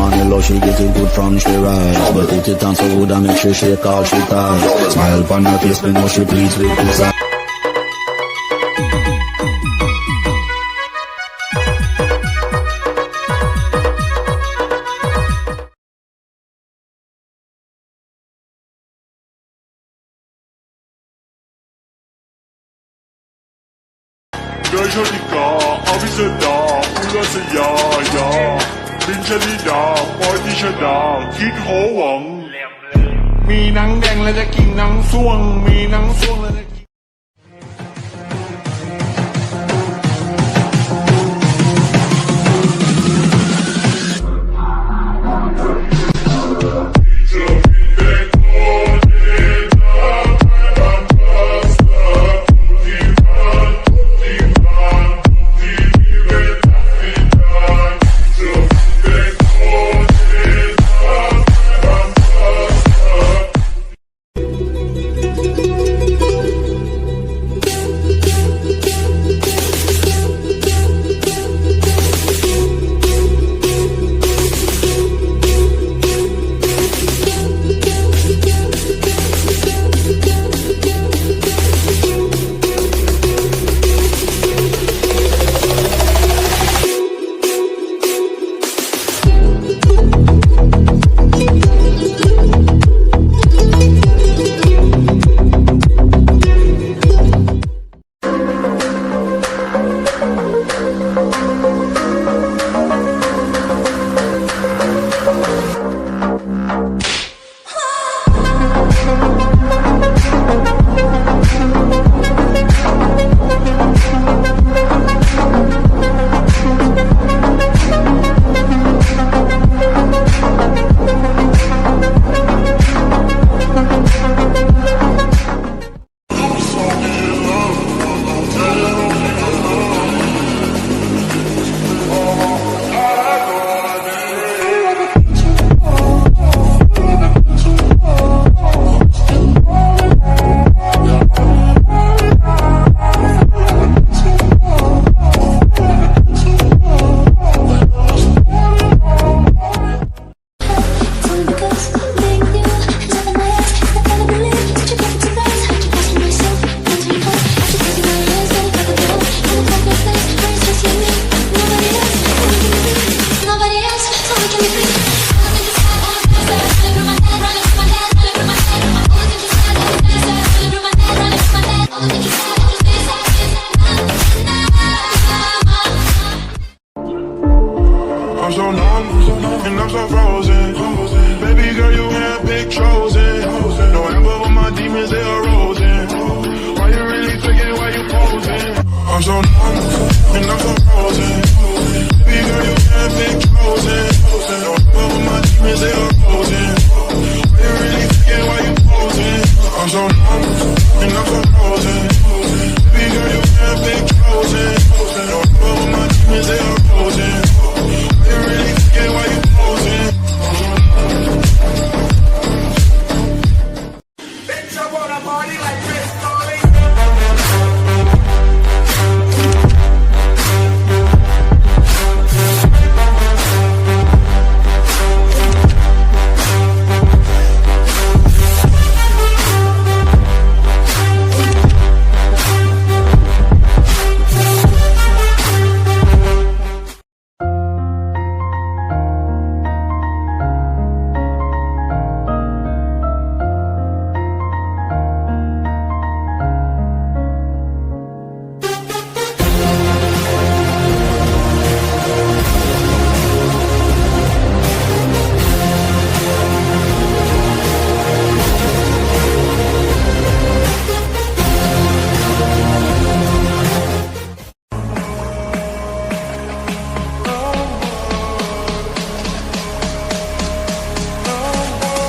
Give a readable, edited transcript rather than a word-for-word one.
money low, she get it good from she rise. But put it on so good and make she shake all she ties. Smile upon her face, me know she pleased with this. 여셔니까 아비스다 울러서야야 린철이다 버디셔다 깃호왕 มีหนังแดงแล้วจะกินหนังส่วงมีหนังส่วงแล้วจะกินI'm so numb, and I'm so frozen. Baby girl, you handpicked chosen. November when my demons, they are rosing. Why you really thinking, why you posing? I'm so numb, and I'm so frozen.